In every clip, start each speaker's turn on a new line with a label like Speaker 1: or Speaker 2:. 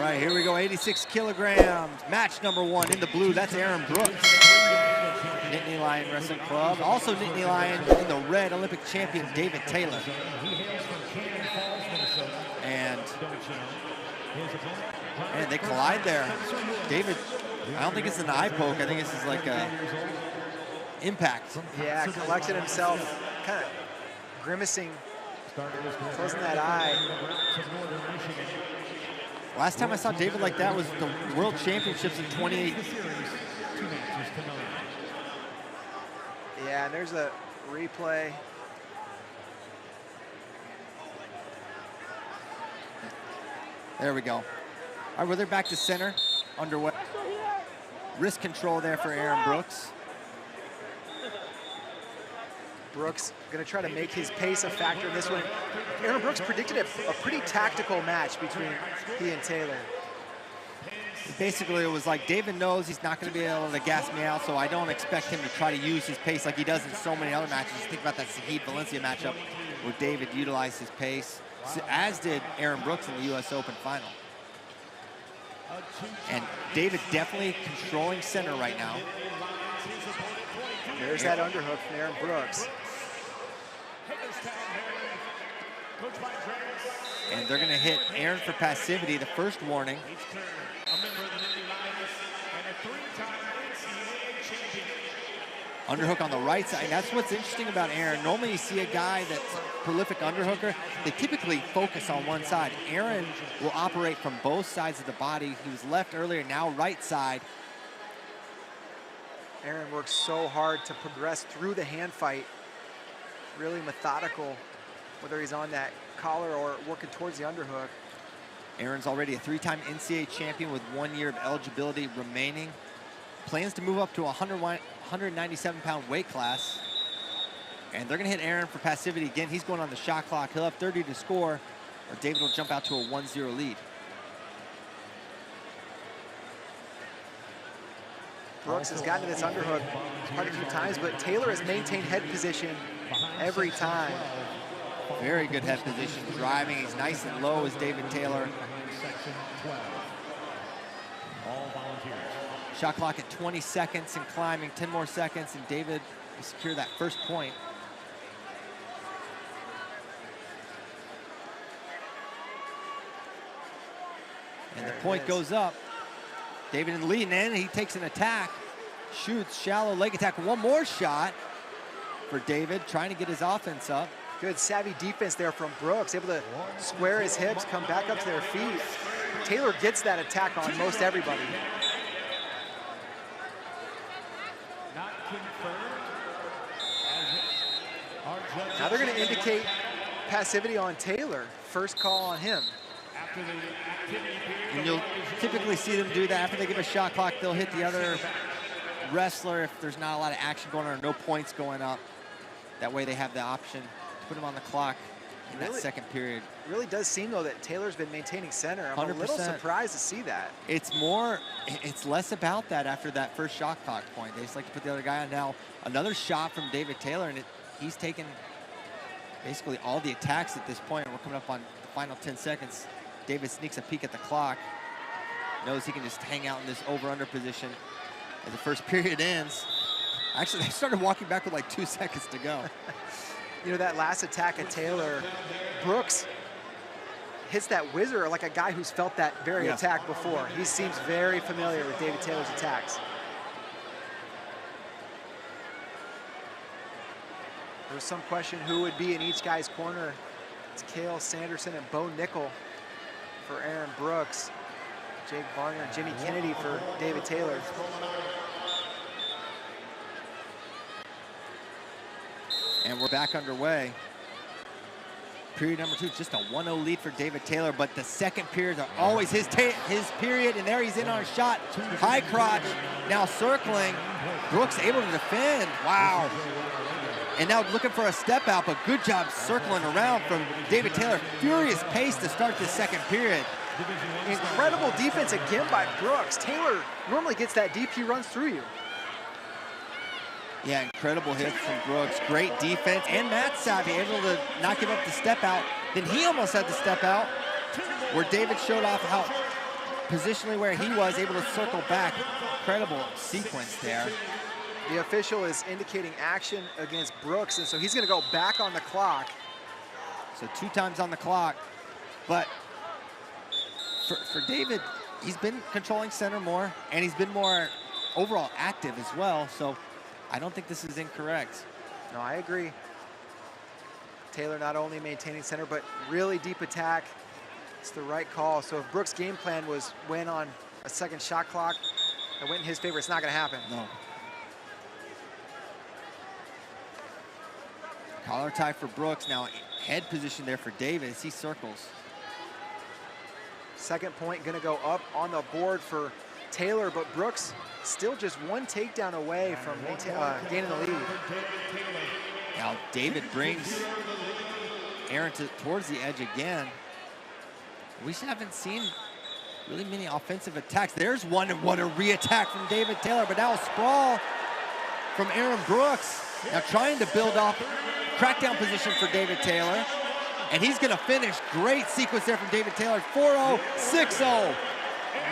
Speaker 1: right, here we go, 86 kilograms. Match number 1 in the blue, that's Aaron Brooks. Nittany Lion Wrestling Club. Also Nittany Lion in the red, Olympic champion David Taylor. And they collide there. David, I don't think it's an eye poke. I think this is like a impact.
Speaker 2: Yeah, collected himself, kind of grimacing, closing that eye.
Speaker 1: Last time I saw David like that was the World Championships in 2018.
Speaker 2: Yeah, and there's a replay.
Speaker 1: There we go. All right, well, they're back to center, underway. Wrist control there for Aaron Brooks.
Speaker 2: Brooks going to try to make his pace a factor in this one. Aaron Brooks predicted a pretty tactical match between he and Taylor.
Speaker 1: Basically, it was like, David knows he's not going to be able to gas me out, so I don't expect him to try to use his pace like he does in so many other matches. Think about that Saheed-Valencia matchup where David utilized his pace, as did Aaron Brooks in the US Open final. And David definitely controlling center right now.
Speaker 2: There's that underhook from Aaron Brooks.
Speaker 1: And they're going to hit Aaron for passivity, the first warning. Underhook on the right side. That's what's interesting about Aaron. Normally you see a guy that's a prolific underhooker, they typically focus on one side. Aaron will operate from both sides of the body. He was left earlier, now right side.
Speaker 2: Aaron works so hard to progress through the hand fight. Really methodical, whether he's on that collar or working towards the underhook.
Speaker 1: Aaron's already a 3-time NCAA champion with 1 year of eligibility remaining. Plans to move up to a 197-pound weight class. And they're going to hit Aaron for passivity again. He's going on the shot clock. He'll have 30 to score, or David will jump out to a 1-0 lead.
Speaker 2: Brooks has gotten to this underhook quite a few times, but Taylor has maintained head position every time.
Speaker 1: Very good head position, driving. He's nice and low as David Taylor. Shot clock at 20 seconds and climbing, 10 more seconds, and David will secure that first point. And the point goes up. David in the lead, and he takes an attack, shoots, shallow leg attack. One more shot for David, trying to get his offense up.
Speaker 2: Good savvy defense there from Brooks, able to square his hips, come back up to their feet. Taylor gets that attack on most everybody. Now they're going to indicate passivity on Taylor. First call on him.
Speaker 1: And you'll typically see them do that after they give a shot clock. They'll hit the other wrestler if there's not a lot of action going on or no points going up. That way they have the option to put him on the clock in that second period.
Speaker 2: It really does seem, though, that Taylor's been maintaining center. I'm
Speaker 1: 100%.
Speaker 2: a little surprised to see that.
Speaker 1: It's less about that after that first shot clock point. They just like to put the other guy on. Now, another shot from David Taylor, and he's taken basically all the attacks at this point. We're coming up on the final 10 seconds. David sneaks a peek at the clock, knows he can just hang out in this over-under position as the first period ends. Actually, they started walking back with like 2 seconds to go.
Speaker 2: You know, that last attack at Taylor, Brooks hits that whizzer like a guy who's felt that very attack before. He seems very familiar with David Taylor's attacks. There was some question who would be in each guy's corner. It's Cale Sanderson and Bo Nickel for Aaron Brooks, Jake Varner and Jimmy Kennedy for David Taylor.
Speaker 1: And we're back underway. Period number 2, just a 1-0 lead for David Taylor, but the second periods are always his period, and there he's in on a shot. High crotch, now circling. Brooks able to defend, wow. And now looking for a step out, but good job circling around from David Taylor. Furious pace to start this second period.
Speaker 2: Incredible defense again by Brooks. Taylor normally gets that deep, he runs through you.
Speaker 1: Yeah, incredible hits from Brooks. Great defense, and Matt Savvy able to not give up the step out. Then he almost had the step out, where David showed off how positionally where he was, able to circle back. Incredible sequence there.
Speaker 2: The official is indicating action against Brooks, and so he's gonna go back on the clock.
Speaker 1: So 2 times on the clock, but for David, he's been controlling center more, and he's been more overall active as well, so I don't think this is incorrect.
Speaker 2: No, I agree. Taylor not only maintaining center, but really deep attack. It's the right call. So if Brooks' game plan was win on a second shot clock that went in his favor, it's not gonna happen.
Speaker 1: No. Collar tie for Brooks. Now head position there for David as he circles.
Speaker 2: Second point gonna go up on the board for Taylor, but Brooks still just 1 takedown away from gaining the lead.
Speaker 1: Now David brings Aaron towards the edge again. We haven't seen really many offensive attacks. There's one, and what a re-attack from David Taylor, but now a sprawl from Aaron Brooks. Now trying to build off crackdown position for David Taylor, and he's gonna finish. Great sequence there from David Taylor, 4-0, 6-0.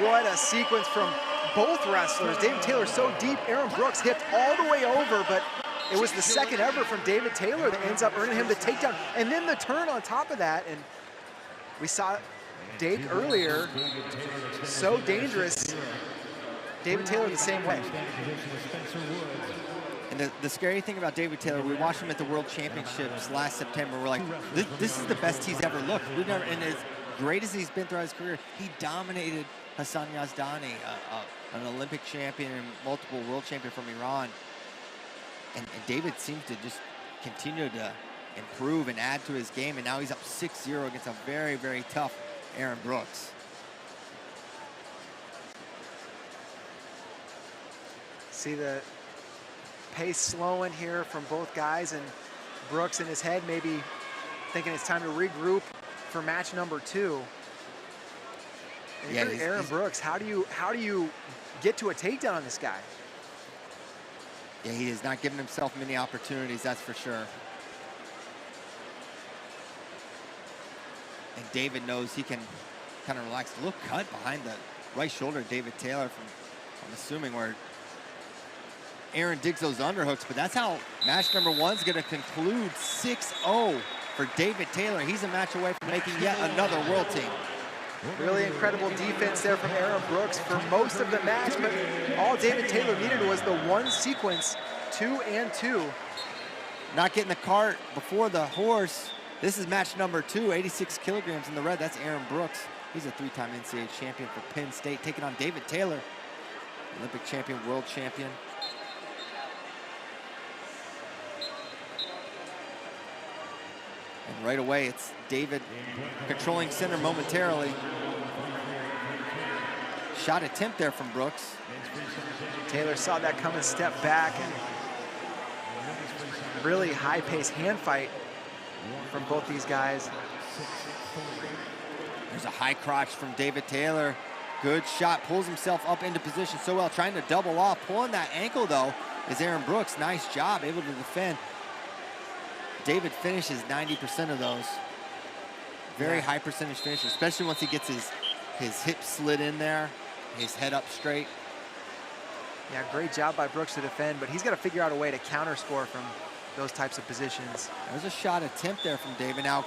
Speaker 2: What a sequence from both wrestlers. David Taylor so deep, Aaron Brooks hipped all the way over, but it was the second ever from David Taylor that ends up earning him the takedown, and then the turn on top of that. And we saw Dake earlier, so dangerous. David Taylor the same way.
Speaker 1: And the scary thing about David Taylor, we watched him at the World Championships last September. We're like, this is the best he's ever looked. We've never, and as great as he's been throughout his career, he dominated Hassan Yazdani, an Olympic champion and multiple world champion from Iran. And David seems to just continue to improve and add to his game, and now he's up 6-0 against a very, very tough Aaron Brooks.
Speaker 2: See the pace slowing here from both guys, and Brooks in his head maybe thinking it's time to regroup for match number 2. And
Speaker 1: Yeah,
Speaker 2: Aaron Brooks, how do you get to a takedown on this guy?
Speaker 1: Yeah, he has not given himself many opportunities, that's for sure. And David knows he can kind of relax. Look, cut behind the right shoulder of David Taylor from, I'm assuming, where Aaron digs those underhooks, but that's how match number 1's gonna conclude 6-0 for David Taylor. He's a match away from making yet another world team.
Speaker 2: Really incredible defense there from Aaron Brooks for most of the match, but all David Taylor needed was the one sequence, 2 and 2.
Speaker 1: Not getting the cart before the horse. This is match number 2, 86 kilograms in the red. That's Aaron Brooks. He's a 3-time NCAA champion for Penn State, taking on David Taylor, Olympic champion, world champion. And right away, it's David controlling center momentarily. Shot attempt there from Brooks.
Speaker 2: Taylor saw that come and step back, and really high-paced hand fight from both these guys.
Speaker 1: There's a high crotch from David Taylor. Good shot, pulls himself up into position so well, trying to double off. Pulling that ankle, though, is Aaron Brooks. Nice job, able to defend. David finishes 90% of those. Very high percentage finish, especially once he gets his hip slid in there, his head up straight.
Speaker 2: Yeah, great job by Brooks to defend, but he's got to figure out a way to counter score from those types of positions.
Speaker 1: There's a shot attempt there from David. Now,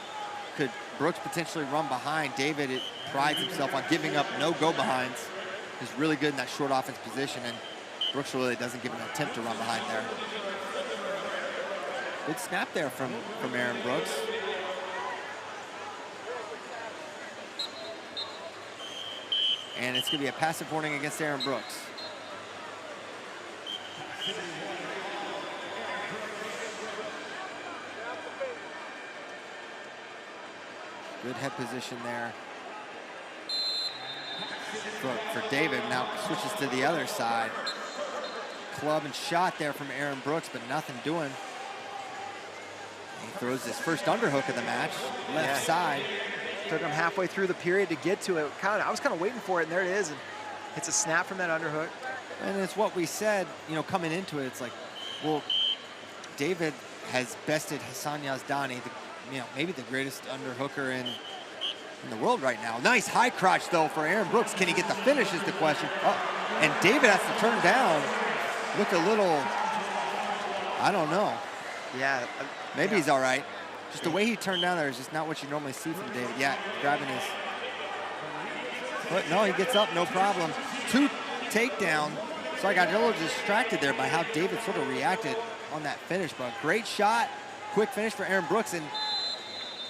Speaker 1: could Brooks potentially run behind? David prides himself on giving up no go-behinds. He's really good in that short offense position, and Brooks really doesn't give an attempt to run behind there. Good snap there from Aaron Brooks. And it's going to be a passive warning against Aaron Brooks. Good head position there for David. Now switches to the other side. Club and shot there from Aaron Brooks, but nothing doing. He throws his first underhook of the match, left side.
Speaker 2: Took him halfway through the period to get to it. I was kind of waiting for it, and there it is. And it's a snap from that underhook.
Speaker 1: And it's what we said, coming into it. It's like, well, David has bested Hassan Yazdani, maybe the greatest underhooker in in the world right now. Nice high crotch, though, for Aaron Brooks. Can he get the finish is the question. Oh, and David has to turn down. Looked a little, I don't know.
Speaker 2: Yeah.
Speaker 1: Maybe he's all right. Just the way he turned down there is just not what you normally see from David. Yeah, grabbing his foot. No, he gets up, no problem. 2 takedown. So I got a little distracted there by how David sort of reacted on that finish, but great shot, quick finish for Aaron Brooks, and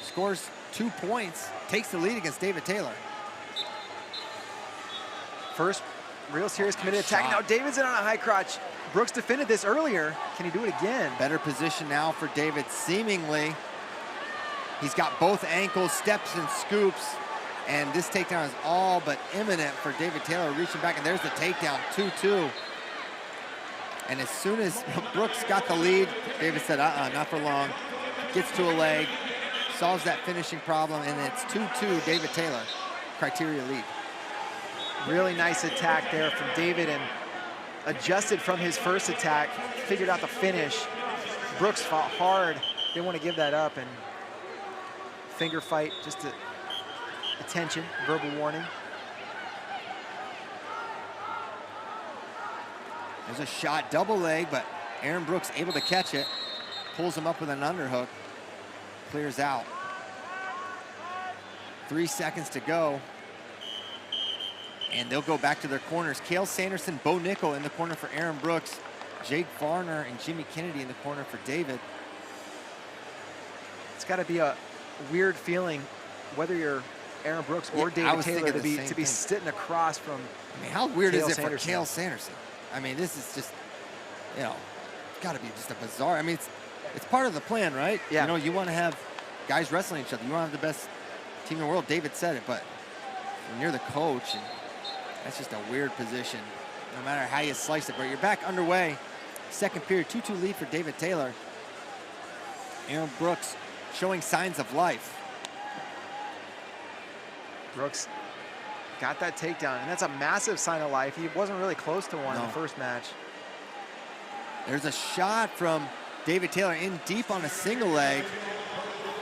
Speaker 1: scores 2 points, takes the lead against David Taylor.
Speaker 2: First real serious committed attack. Now David's in on a high crotch. Brooks defended this earlier. Can he do it again?
Speaker 1: Better position now for David, seemingly. He's got both ankles, steps and scoops, and this takedown is all but imminent for David Taylor, reaching back, and there's the takedown, 2-2. And as soon as Brooks got the lead, David said, not for long. Gets to a leg, solves that finishing problem, and it's 2-2 David Taylor, criteria lead.
Speaker 2: Really nice attack there from David, and adjusted from his first attack, figured out the finish. Brooks fought hard, didn't want to give that up, and finger fight, just attention, verbal warning.
Speaker 1: There's a shot, double leg, but Aaron Brooks able to catch it. Pulls him up with an underhook. Clears out. 3 seconds to go. And they'll go back to their corners. Cale Sanderson, Bo Nickel in the corner for Aaron Brooks. Jake Varner and Jimmy Kennedy in the corner for David.
Speaker 2: It's got to be a weird feeling, whether you're Aaron Brooks or David Taylor, to be sitting across from.
Speaker 1: I mean, how weird is it for Cale Sanderson? I mean, this is just, you know, it's got to be just a bizarre. I mean, it's part of the plan, right?
Speaker 2: Yeah.
Speaker 1: You know, you want to have guys wrestling each other. You want to have the best team in the world. David said it, but when you're the coach, and that's just a weird position, no matter how you slice it. But you're back underway. Second period, 2-2 lead for David Taylor. Aaron Brooks showing signs of life.
Speaker 2: Brooks got that takedown, and that's a massive sign of life. He wasn't really close to one in the first match.
Speaker 1: There's a shot from David Taylor in deep on a single leg.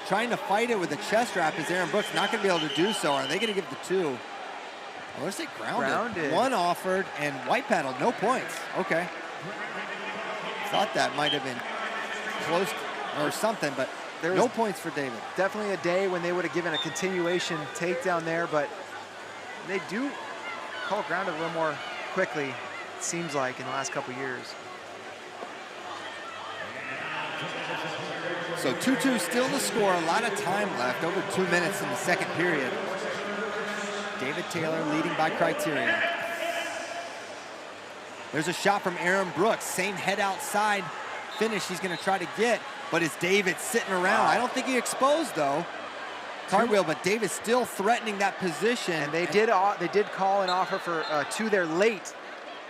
Speaker 1: Trying to fight it with a chest wrap is Aaron Brooks. Not going to be able to do so. Are they going to give the 2? Well, let's say grounded. 1 offered and white paddled. No points. Okay. Thought that might have been close or something, but there no points for David.
Speaker 2: Definitely a day when they would have given a continuation takedown there, but they do call grounded a little more quickly, it seems like, in the last couple years.
Speaker 1: So 2-2 still the score, a lot of time left, over 2 minutes in the second period. David Taylor leading by criteria. There's a shot from Aaron Brooks, same head outside finish he's gonna try to get, but is David sitting around? I don't think he exposed though. Cartwheel, but David's still threatening that position.
Speaker 2: And they did call an offer for 2 there late.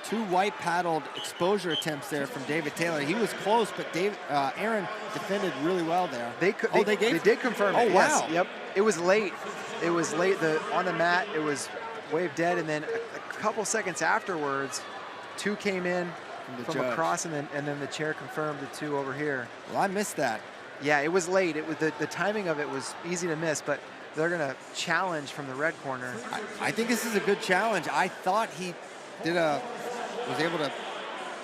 Speaker 1: 2 white paddled exposure attempts there from David Taylor. He was close, but Aaron defended really well there.
Speaker 2: They did confirm it.
Speaker 1: Oh, wow.
Speaker 2: Yes, yep. It was late. It was late. On the mat, it was waved dead, and then a couple seconds afterwards, 2 came in from across, and then the chair confirmed the 2 over here.
Speaker 1: Well, I missed that.
Speaker 2: Yeah, it was late. It was the timing of it was easy to miss, but they're gonna challenge from the red corner.
Speaker 1: I think this is a good challenge. I thought he was able to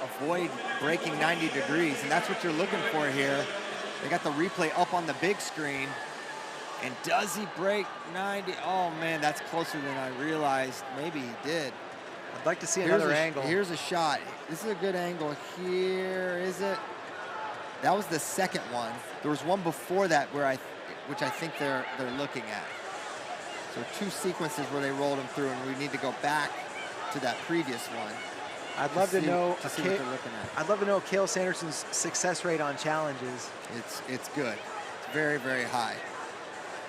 Speaker 1: avoid breaking 90 degrees, and that's what you're looking for here. They got the replay up on the big screen, and does he break 90? Oh man, that's closer than I realized. Maybe he did.
Speaker 2: I'd like to see another angle.
Speaker 1: Here's a shot. This is a good angle here, is it? That was the second one. There was one before that which I think they're looking at. So 2 sequences where they rolled him through, and we need to go back to that previous one.
Speaker 2: I'd love to know
Speaker 1: what they're looking at.
Speaker 2: I'd love to know Cale Sanderson's success rate on challenges.
Speaker 1: It's good. It's very, very high.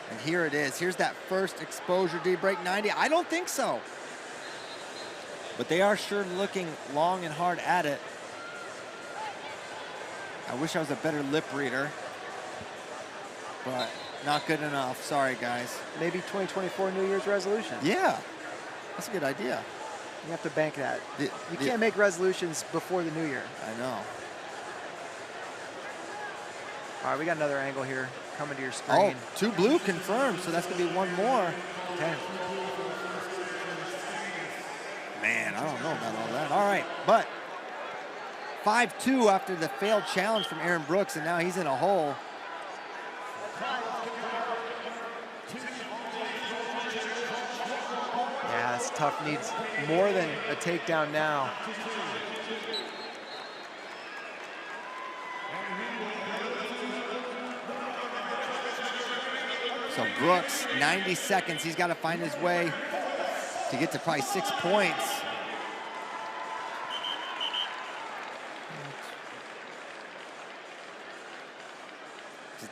Speaker 1: And here it is. Here's that first exposure. Did he break 90? I don't think so. But they are sure looking long and hard at it. I wish I was a better lip reader, but not good enough. Sorry, guys.
Speaker 2: Maybe 2024 New Year's resolution.
Speaker 1: Yeah, that's a good idea.
Speaker 2: You have to bank that. You can't make resolutions before the new year.
Speaker 1: I know.
Speaker 2: All right, we got another angle here coming to your screen.
Speaker 1: Oh, 2 blue confirmed, so that's going to be 1 more.
Speaker 2: Okay.
Speaker 1: Man, I don't know about all that. All right, but 5-2 after the failed challenge from Aaron Brooks, and now he's in a hole.
Speaker 2: Yeah, it's tough. Needs more than a takedown now.
Speaker 1: So Brooks, 90 seconds. He's got to find his way to get to probably 6 points.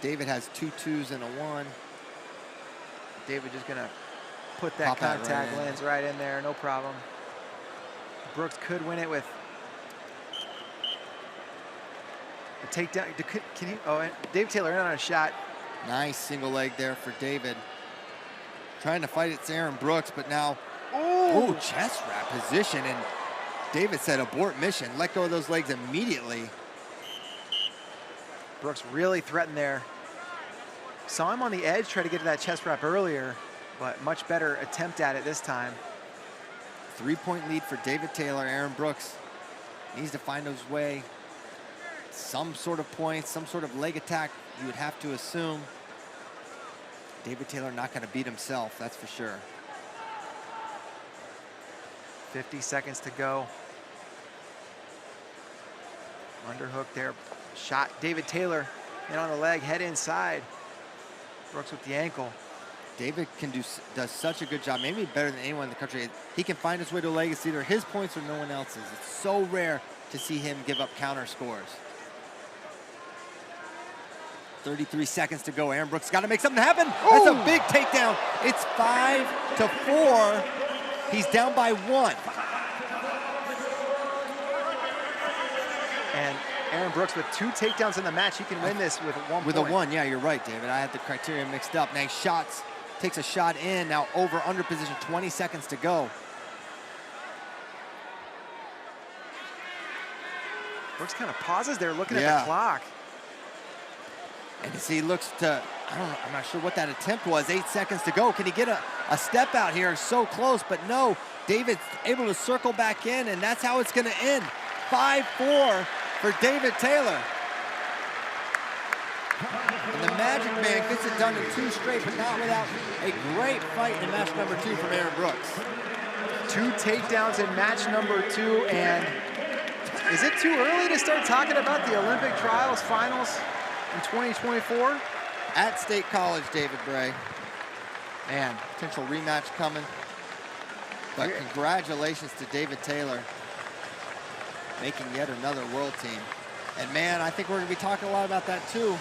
Speaker 1: David has 2 2s and a 1.
Speaker 2: David just gonna put that contact lens right in there, no problem. Brooks could win it with a takedown. Can he? Oh, David Taylor in on a shot.
Speaker 1: Nice single leg there for David. Trying to fight it's Aaron Brooks, but now, ooh, chest wrap position, and David said abort mission. Let go of those legs immediately.
Speaker 2: Brooks really threatened there. Saw him on the edge, try to get to that chest wrap earlier, but much better attempt at it this time.
Speaker 1: 3-point lead for David Taylor. Aaron Brooks needs to find his way. Some sort of points, some sort of leg attack, you would have to assume. David Taylor not going to beat himself, that's for sure.
Speaker 2: 50 seconds to go. Underhook there. Shot David Taylor in on the leg, head inside. Brooks with the ankle.
Speaker 1: David does such a good job, maybe better than anyone in the country. He can find his way to a leg. It's either his points or no one else's. It's so rare to see him give up counter scores. 33 seconds to go. Aaron Brooks got to make something happen. That's a big takedown. It's 5-4. He's down by 1.
Speaker 2: And Aaron Brooks with 2 takedowns in the match. He can win this with 1
Speaker 1: With
Speaker 2: point.
Speaker 1: a 1, yeah, you're right, David. I had the criteria mixed up. Now he takes a shot in, now over under position, 20 seconds to go.
Speaker 2: Brooks kind of pauses there looking at the clock.
Speaker 1: And as he looks to, I'm not sure what that attempt was, 8 seconds to go. Can he get a step out here? So close, but no. David's able to circle back in, and that's how it's gonna end. 5-4 for David Taylor. And the Magic Man gets it done in 2 straight, but not without a great fight in match number 2 from Aaron Brooks.
Speaker 2: 2 takedowns in match number 2, and is it too early to start talking about the Olympic trials finals in 2024?
Speaker 1: At State College, David Bray. Man, potential rematch coming. But congratulations to David Taylor, making yet another world team. And man, I think we're gonna be talking a lot about that too.